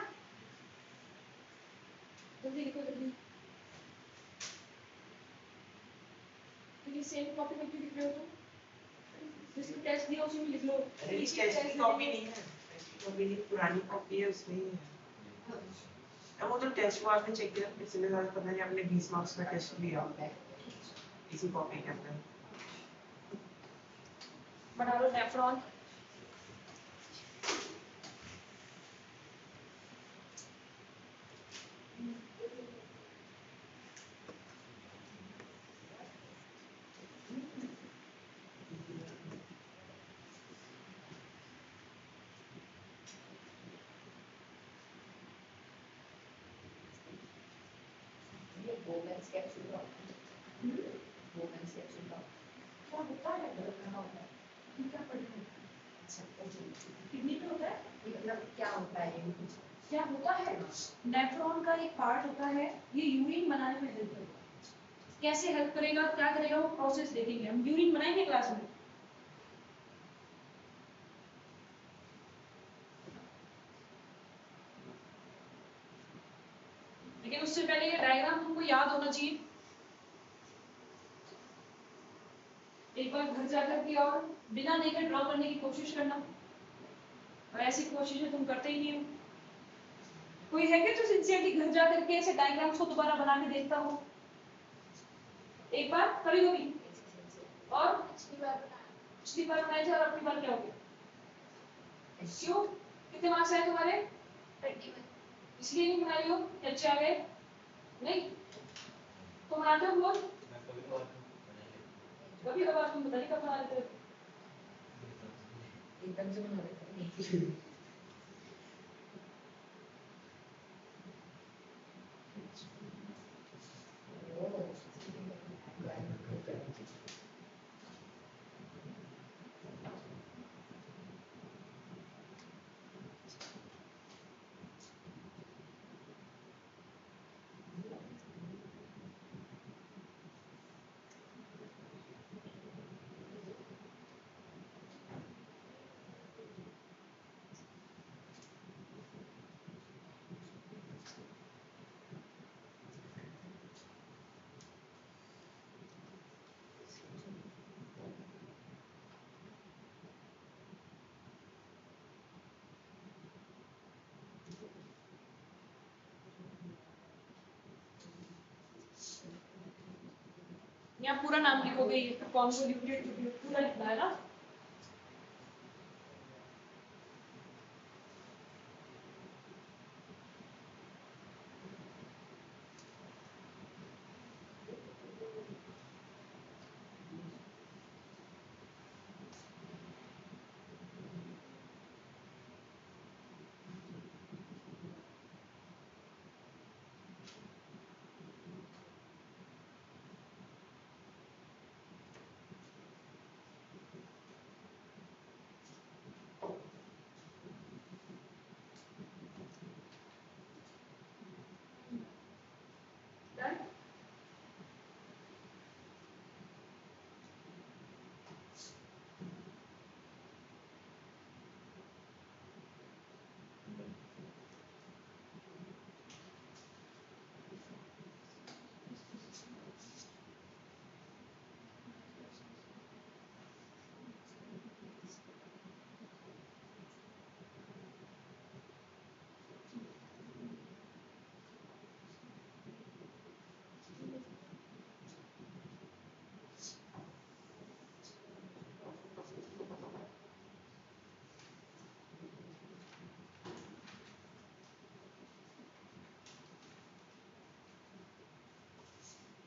[SPEAKER 1] जल्दी लिखो जल्दी। क्योंकि सेम कॉपी में क्यों लिख रहे हो तुम? जिसमें टेस्ट दिया उसी में लिख लो।
[SPEAKER 4] अरे इस टेस्ट की कॉपी नहीं है, टेस्ट की कॉपी नहीं, पुरानी कॉपी है उसमें ही है। अब वो तो टेस्ट को आपने चेक किया, पिछले साल पता नहीं आपने 20 मार्क्स का टेस्ट लिया इसी कॉपी के अंदर।
[SPEAKER 1] बना लो नेफ्रॉन।
[SPEAKER 2] ये Bowman's capsule doctor Bowman's capsule doctor
[SPEAKER 1] क्या होता है?
[SPEAKER 2] कहाँ होता है?
[SPEAKER 1] क्या पढ़ना है?
[SPEAKER 2] अच्छा ओके
[SPEAKER 1] किडनी पे होता है?
[SPEAKER 2] ये मतलब क्या होता है ये कुछ
[SPEAKER 1] क्या होता है? नेफ्रॉन का एक पार्ट होता है, ये यूरिन बनाने में हेल्प करेगा। कैसे हेल्प करेगा, क्या करेगा, वो प्रोसेस देखेंगे हम। यूरिन बनाएंगे क्लास में। लेकिन उससे पहले ये डायग्राम तुमको याद होना चाहिए। एक बार घर जाकर के और बिना देखे ड्रॉ करने की कोशिश करना। और ऐसी कोशिशें तुम करते ही नहीं हो। कोई है क्या जो सिंसियरली घर जाकर के ऐसे डायग्राम्स को दोबारा बना के देखता हो? एक बार, कभी कभी, और पिछली बार बनाए थे और अपनी बार क्या हो गया? क्यों? कितने मार्क्स आए तुम्हारे?
[SPEAKER 2] 21
[SPEAKER 1] इसलिए नहीं बनाई हो कि अच्छे आ गए? नहीं तो बनाते हो रोज?
[SPEAKER 3] मैं कभी कभार बना लेता
[SPEAKER 1] कभी कभार तुम पता नहीं कब बना लेते हो।
[SPEAKER 2] एकदम से बना देते हैं
[SPEAKER 1] यहाँ पूरा नाम लिखोगे, ये कॉन्वोल्यूटेड पूरा लिखना है ना।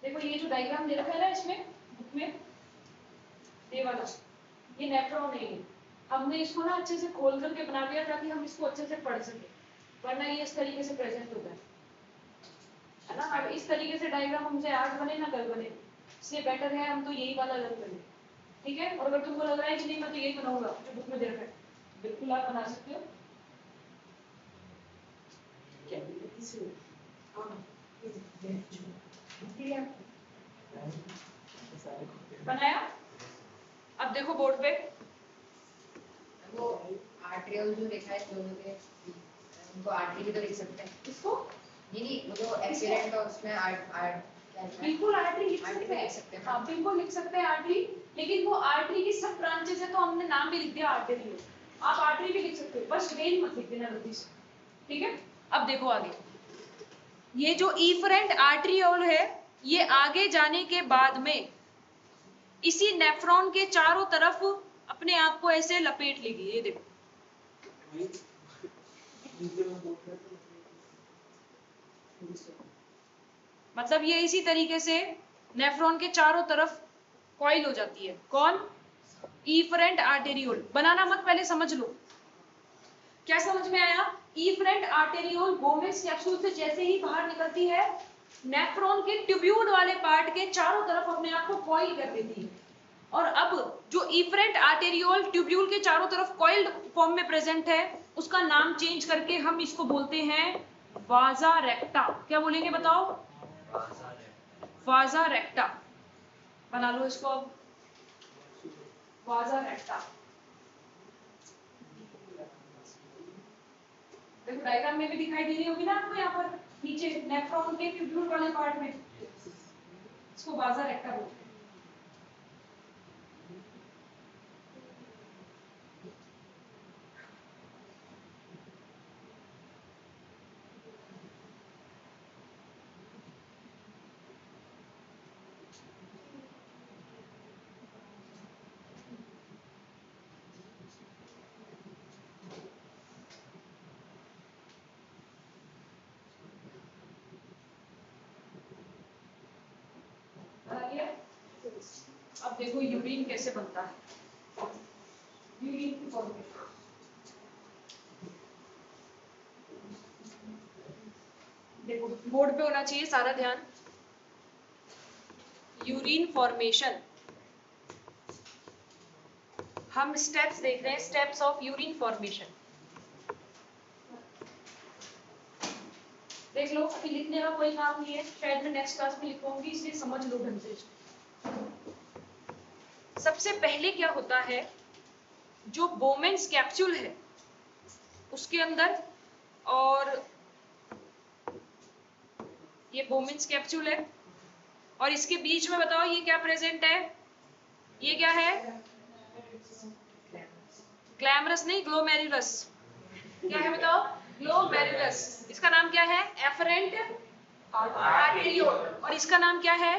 [SPEAKER 1] देखो ये जो डायग्राम दे रखा है ना इसमें बुक में, ये वाला, ये नेफ्रॉन है। ये हमने इसको ना अच्छे से खोल करके बना दिया ताकि हम इसको अच्छे से पढ़ सके, वरना ये इस तरीके से प्रेजेंट होता है ना। अब इस तरीके से डायग्राम हमसे आज बने ना कल बने, इसलिए बेटर है हम तो यही वाला लर्न करें, ठीक है। और अगर तुमको लग रहा है कि नहीं मैं तो यही बनाऊंगा जो बुक में दे रखा है, बिल्कुल आप बना सकते हो। बनाया? अब देखो बोर्ड पे
[SPEAKER 2] वो आर्ट्रियल जो लिखा है दोनों के, उनको आर्टरी भी तो लिख सकते हैं।
[SPEAKER 1] इसको
[SPEAKER 2] नहीं वो जो एक्सीडेंट है उसमें आर्ट
[SPEAKER 1] बिल्कुल आर्टरी लिख
[SPEAKER 2] आर्टरी
[SPEAKER 1] सकते
[SPEAKER 2] भी
[SPEAKER 1] हैं।
[SPEAKER 2] लिख सकते हैं।
[SPEAKER 1] हाँ बिल्कुल लिख सकते हैं आर्टरी, लेकिन वो आर्टरी की सब ब्रांचेस है तो हमने नाम भी लिख दिया आर्टरी। आप आर्टरी भी लिख सकते हो, बस वेन मत लिख देना गलती से, ठीक है। अब देखो आगे, ये जो इफरेंट आर्टरियोल है ये आगे जाने के बाद में इसी नेफ्रॉन के चारों तरफ अपने आप को ऐसे लपेट लेगी। ये देखो मतलब ये इसी तरीके से नेफ्रॉन के चारों तरफ कॉइल हो जाती है। कौन? Efferent arteriole. बनाना मत, पहले समझ लो। क्या समझ में आया? इफरेंट आर्टेरियोल बोवेस कैप्सूल से जैसे ही बाहर निकलती है, नेफ्रॉन के ट्यूब्यूल वाले पार्ट के चारों तरफ अपने आप को कॉइल कर देती है। और अब जो इफरेंट आर्टेरियोल ट्यूब्यूल के चारों तरफ कॉइल्ड फॉर्म में प्रेजेंट है, उसका नाम चेंज करके हम इसको बोलते हैं वाजा रेक्टा। क्या बोलेंगे बताओ? वाजा रेक्टा। बना लो इसको अब, वाजा रेक्टा। देखो डायग्राम में भी दिखाई दे रही होगी ना आपको, यहाँ पर नीचे नेफ्रॉन के ट्यूब्यूल वाले पार्ट में, इसको वाजा रेक्टा बोलते हैं। अब देखो यूरिन कैसे बनता है। यूरिन की फॉर्मेशन, देखो बोर्ड पे होना चाहिए सारा ध्यान। यूरिन फॉर्मेशन, हम स्टेप्स देख रहे हैं, स्टेप्स ऑफ यूरिन फॉर्मेशन। देख लो, अभी लिखने का कोई काम नहीं है, शायद मैं नेक्स्ट क्लास में लिखूंगी, इसलिए समझ लो ढंग से। सबसे पहले क्या होता है, जो बोमेन्स कैप्सूल है उसके अंदर, और ये बोमेन्स कैप्सूल है और इसके बीच में बताओ ये क्या प्रेजेंट है? ये क्या है? ग्लैमरस नहीं, ग्लोमेरुलस। क्या है बताओ? ग्लोमेरुलस। इसका नाम क्या है? Efferent arteriole. और इसका नाम क्या है?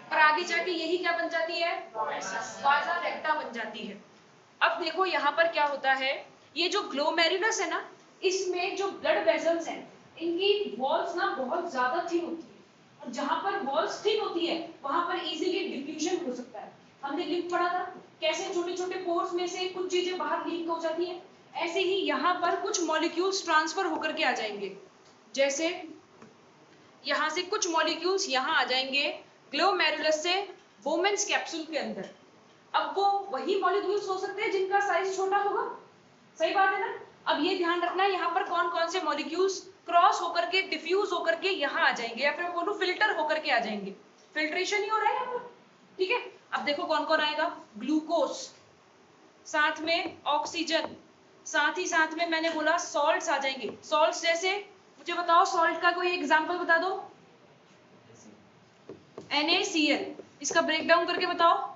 [SPEAKER 1] और आगे जाके यही क्या बन जाती है? वाजा रेक्टा बन जाती है। अब देखो यहाँ पर क्या होता है, ये जो ग्लोमेरुलस है ना, इसमें जो ब्लड वेसल्स हैं इनकी वॉल्स ना बहुत ज्यादा थिन होती है, और जहां पर वॉल्स थिन होती है वहां पर इजीली डिफ्यूजन हो सकता है। हमने लिख पढ़ा था कैसे छोटे छोटे पोर्स में से कुछ चीजें बाहर लीक हो जाती हैं, ऐसे ही यहाँ पर कुछ मॉलिक्यूल्स ट्रांसफर होकर के आ जाएंगे। जैसे यहाँ से कुछ मॉलिक्यूल्स यहाँ आ जाएंगे ग्लोमेरुलस से बोमेन्स कैप्सूल के अंदर। अब वो वही मॉलिक्यूल्स हो सकते हैं जिनका साइज छोटा होगा, सही बात है ना। अब ये ध्यान रखना है यहाँ पर कौन कौन से मॉलिक्यूल्स क्रॉस होकर के डिफ्यूज होकर के यहाँ आ जाएंगे, या फिर बोलूं फिल्टर होकर के आ जाएंगे। फिल्ट्रेशन ही हो रहा है यहाँ पर, ठीक है। अब देखो कौन कौन आएगा, ग्लूकोज, साथ में ऑक्सीजन, साथ ही साथ में मैंने बोला सॉल्ट्स आ जाएंगे। सॉल्ट्स जैसे, मुझे बताओ सॉल्ट का कोई एग्जांपल बता दो। NaCl, इसका ब्रेक डाउन करके बताओ।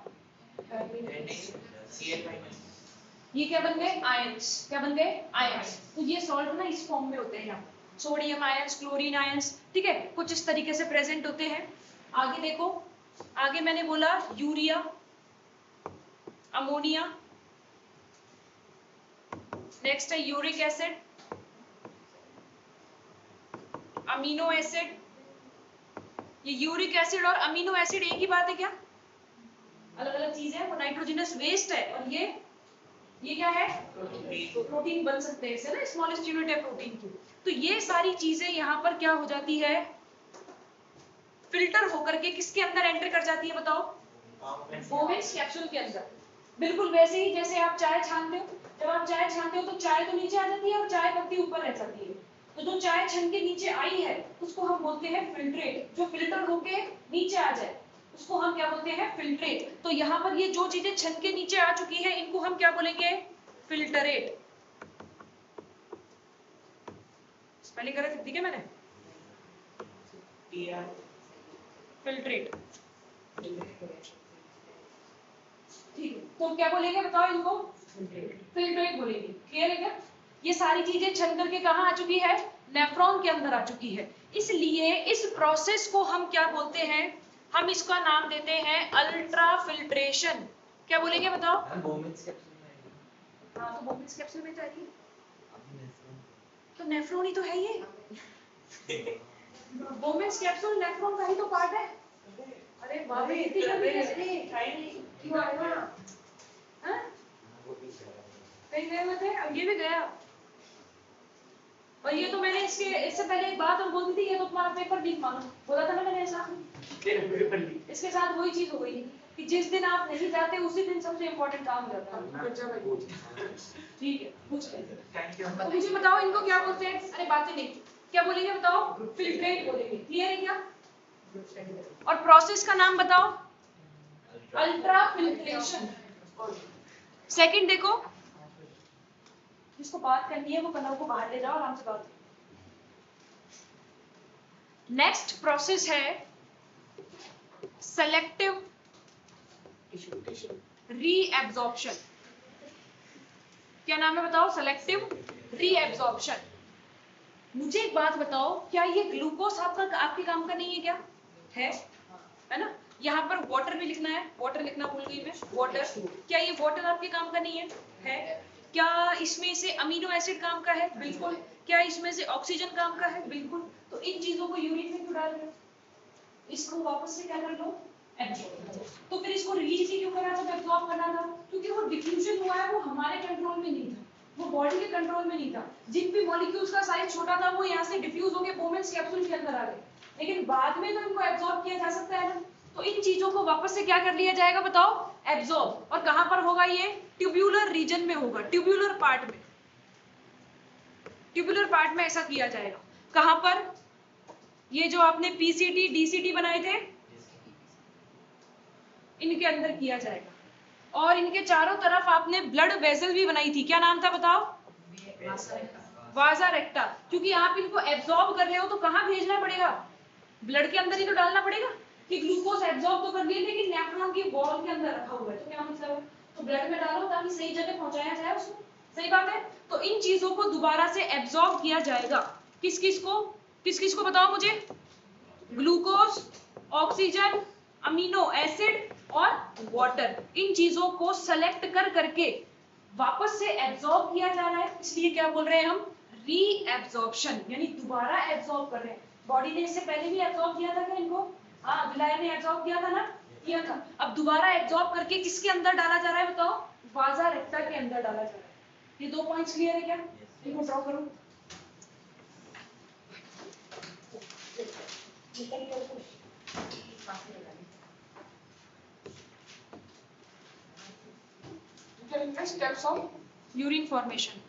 [SPEAKER 1] ये क्या बन गए? आयंस। क्या बन गए? आयंस। तो ये सॉल्ट ना इस फॉर्म में होते हैं यहाँ, सोडियम आयंस, क्लोरीन आयंस, ठीक है, कुछ इस तरीके से प्रेजेंट होते हैं। आगे देखो, आगे मैंने बोला यूरिया, अमोनिया, नेक्स्ट है यूरिक एसिड, अमीनो एसिड, ये यूरिक एसिड और अमीनो एसिड एक ही बात है क्या? अलग अलग चीज है, वो नाइट्रोजनस वेस्ट है, और ये क्या है? प्रोटीन बन सकते हैं इससे ना, स्मॉलेस्ट यूनिट है प्रोटीन की। तो ये सारी चीजें यहाँ पर क्या हो जाती है, फिल्टर होकर के किसके अंदर एंटर कर जाती है बताओ? बोवेन्स कैप्सूल के अंदर। बिल्कुल वैसे ही जैसे आप चाय छानते हो, जब आप चाय छानते हो तो चाय तो नीचे आ जाती है और चाय पत्ती ऊपर रह जाती है। तो जो चाय छन के नीचे आई है उसको हम बोलते हैं फिल्ट्रेट। जो फिल्टर होके नीचे आ जाए उसको हम क्या बोलते हैं? फिल्ट्रेट। तो यहाँ पर ये जो चीजें छन के नीचे आ चुकी है इनको हम क्या बोलेंगे? फिल्टरेट। स्पेलिंग गलत लिख दी क्या मैंने? फिल्ट्रेट। ठीक है, तो क्या बोलेंगे बताओ इनको? फिल्ट्रेट बोलेंगे। क्लियर है क्या? ये सारी चीजें छन करके कहाँ आ चुकी है? नेफ्रॉन के अंदर आ चुकी है। इसलिए इस प्रोसेस को हम क्या बोलते हैं? हम इसका नाम देते हैं अल्ट्रा फिल्ट्रेशन। क्या बोलेंगे बताओ?
[SPEAKER 3] बोमेंस कैप्सूल में आएगी।
[SPEAKER 1] हाँ, तो बोमेंस कैप्सूल में जाएगी,
[SPEAKER 3] अभी नेफ्रॉन
[SPEAKER 1] तो नेफ्रॉन ही तो है ये। बोमेंस कैप्सूल नेफ्रॉन का ही तो पार्ट है। अरे बाप रे, इतनी जल्दी कैसे? क्यों आया? हाँ?
[SPEAKER 3] वो भी है।
[SPEAKER 1] कहीं गए हुए थे, अब ये भी गया। और ये तो मैंने इससे पहले एक बात और बोली थी, ये तो तुम्हारा पेपर लीक मानो, बोला था ना मैंने ऐसा। इसके साथ वही चीज हो गई कि जिस दिन आप नहीं जाते उसी दिन सबसे इम्पोर्टेंट काम हो जाता है। ठीक है, पूछ ले।
[SPEAKER 4] Thank you.
[SPEAKER 1] तो मुझे बताओ इनको क्या बोलते हैं? अरे बातें नहीं, क्या बोलेंगे बताओ? फिल्ट्रेट बोलेंगे। क्लियर है क्या? और प्रोसेस का नाम बताओ? Ultra filtration. सेकंड देखो, जिसको बात करनी है वो कलर को बाहर ले जाओ, आराम से बात। नेक्स्ट प्रोसेस है सेलेक्टिव रीएब्जॉर्प्शन। क्या नाम है बताओ? Selective reabsorption. मुझे एक बात बताओ, क्या ये ग्लूकोज आपके काम का नहीं है क्या? है ना? यहाँ पर वाटर भी लिखना है, वाटर लिखना भूल गई मैं, वाटर। क्या ये वाटर आपके काम का नहीं है? क्या इसमें से अमीनो एसिड काम का है? बिल्कुल। क्या इसमें से ऑक्सीजन काम का है? बिल्कुल। तो इन चीजों को यूरिन में क्यों डाल रहे हो? इसको वापस से क्या कर लो? एब्जॉर्ब। तो फिर इसको रिलीज ही क्यों करा जब एब्जॉर्ब करना था? क्योंकि वो डिफ्यूजन हुआ है, वो हमारे कंट्रोल में नहीं था, वो बॉडी के कंट्रोल में नहीं था। जिन भी मॉलिक्यूल्स का साइज छोटा था वो यहाँ से डिफ्यूज होकर बोमेंस कैप्सूल के अंदर आ गए, लेकिन बाद में तो इनको एब्जॉर्ब किया जा सकता है ना। तो इन चीजों को वापस से क्या कर लिया जाएगा बताओ? एब्जॉर्ब। और कहां पर होगा ये? ट्यूब्यूलर रीजन में होगा, ट्यूब्यूलर पार्ट में। ट्यूब्यूलर पार्ट में ऐसा किया जाएगा। कहां पर? ये जो आपने पीसीटी डीसीटी बनाए थे इनके अंदर किया जाएगा। और इनके चारों तरफ आपने ब्लड वेसल भी बनाई थी, क्या नाम था बताओ? वाजा रेक्टा। क्योंकि आप इनको एब्जॉर्ब कर रहे हो तो कहां भेजना पड़ेगा? ब्लड के अंदर ही तो डालना पड़ेगा कि ग्लूकोज एब्जॉर्ब तो कर लिए लेकिन नेफ्रॉन की वॉल के अंदर रखा हुआ है, तो क्या मतलब है? तो ब्लड में डालो ताकि सही जगह पहुंचाया जाए उसको। सही बात है। तो इन चीजों को दोबारा से एब्जॉर्ब किया जाएगा। किस किस को बताओ मुझे? ग्लूकोज, ऑक्सीजन, अमीनो एसिड और वाटर। इन चीजों को सेलेक्ट कर करके वापस से एब्जॉर्ब किया जा रहा है, इसलिए क्या बोल रहे हैं हम? रीएब्जॉर्प्शन, यानी दोबारा एब्जॉर्ब कर रहे हैं। बॉडी ने इससे पहले भी एब्जॉर्ब किया था क्या इनको? हाँ, विलाय ने एब्जॉर्ब किया था ना, किया था। अब दोबारा एब्जॉर्ब करके किसके अंदर डाला जा रहा है बताओ? वाजा रेक्टा के अंदर डाला जा रहा है। ये 2 पॉइंट्स क्लियर है क्या? इनको ड्रॉ करो। Steps of urine formation.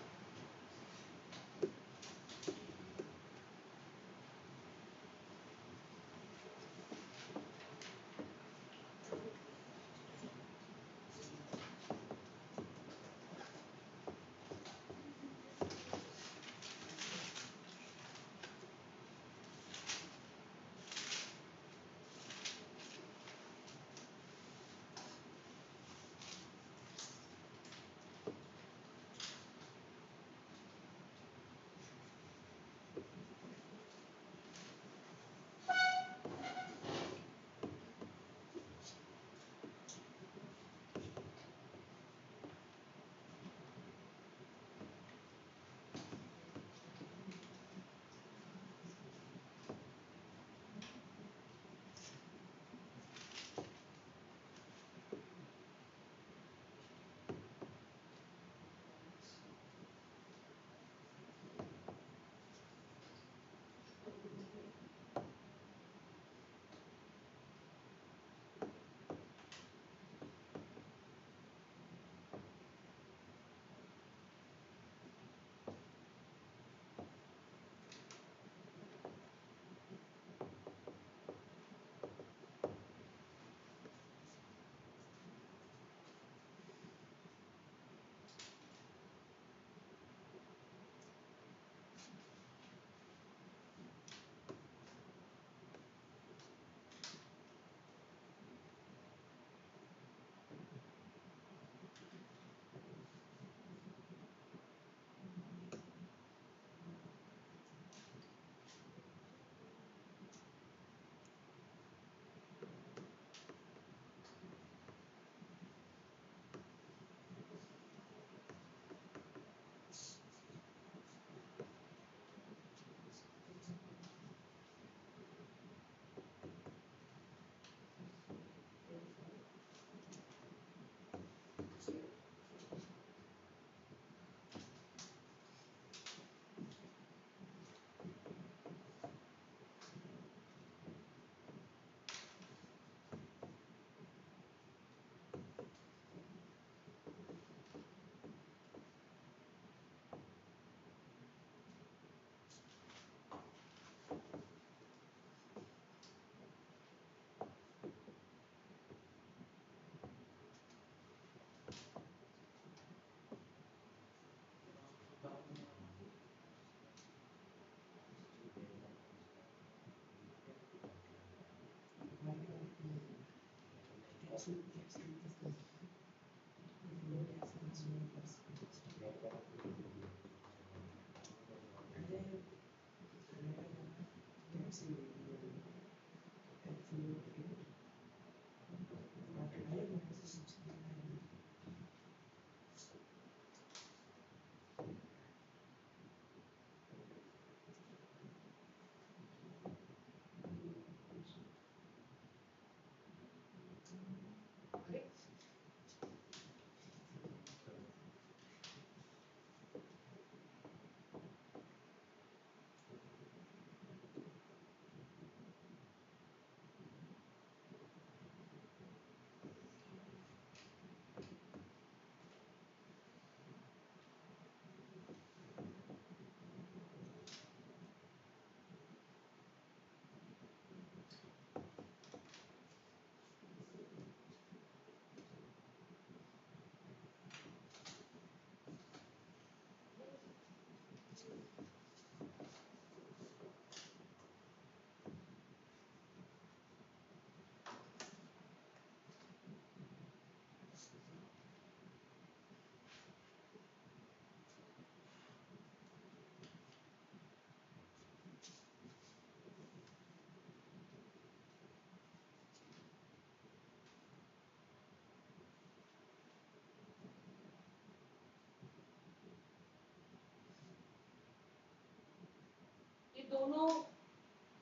[SPEAKER 1] ये दोनों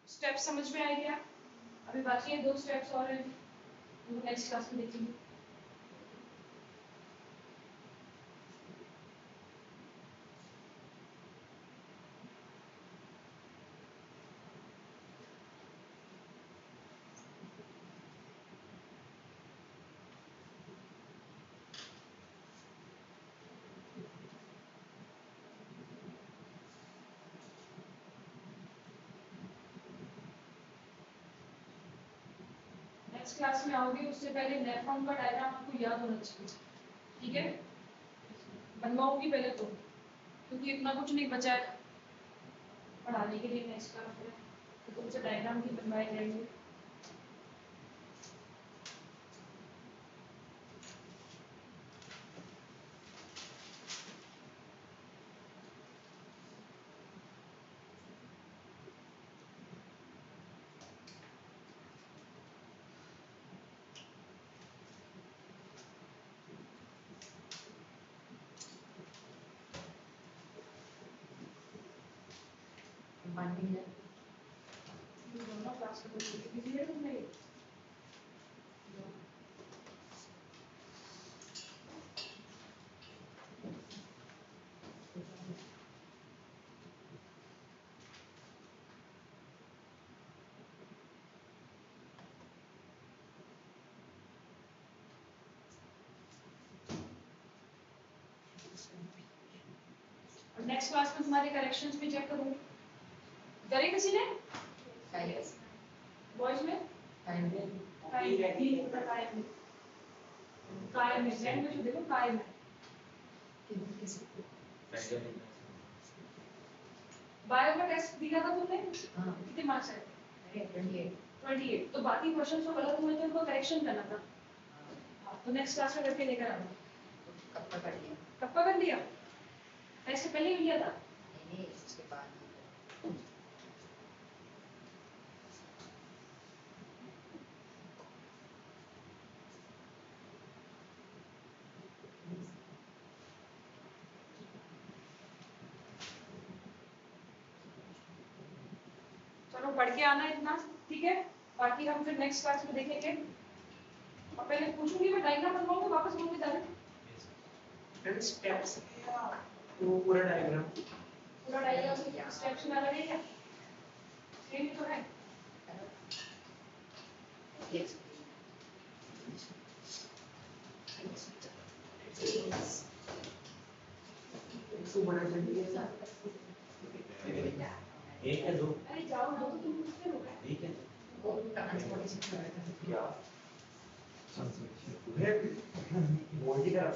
[SPEAKER 1] स्टेप समझ में आ गया। अभी बाकी ये 2 स्टेप्स और हैं, वो नेक्स्ट क्लास में देखेंगे। नेक्स्ट क्लास में आओगे उससे पहले नेफ्रॉन का डायग्राम आपको याद होना चाहिए, ठीक है? बनवाऊंगी पहले तो, क्योंकि इतना कुछ नहीं बचा है पढ़ाने के लिए नेक्स्ट क्लास में, तो तुमसे डायग्राम भी बनवाए जाएंगे। दोनों क्लास में किसी है तुमने? नेक्स्ट क्लास में तुम्हारे करेक्शंस भी चेक करूंगी। करे किसी ने? बॉयज में? कायम में लैंग्वेज देखो, कायम में बायो का टेस्ट दिया था तुमने? कितने मार्क्स आए? 28। तो बाकी क्वेश्चंस जो गलत हुए थे उनको करेक्शन करना था। तो नेक्स्ट क्लास में करके लेकर आना। कब कर लिया? टेस्ट से पहले ही लिया था?
[SPEAKER 2] नहीं, इसके बाद
[SPEAKER 1] चलो पढ़ के आना इतना, ठीक है? बाकी हम फिर नेक्स्ट क्लास में देखेंगे। और पहले पूछूंगी मैं डायग्राम बनवाऊंगा, वापस बोलूंगी डायरेक्ट।
[SPEAKER 4] स्टेप्स या वो पूरा डायग्राम?
[SPEAKER 1] पूरा डायग्राम स्टेप्स में अलग है क्या? सेम तो है।
[SPEAKER 2] Yes.
[SPEAKER 4] इसको बड़ा चाहिए
[SPEAKER 3] एक है 2?
[SPEAKER 1] अरे जाओ, 2 तो तुम पूछते हो।
[SPEAKER 3] ठीक है
[SPEAKER 2] वो ट्रांसपोर्टेशन
[SPEAKER 3] क्या?
[SPEAKER 4] है।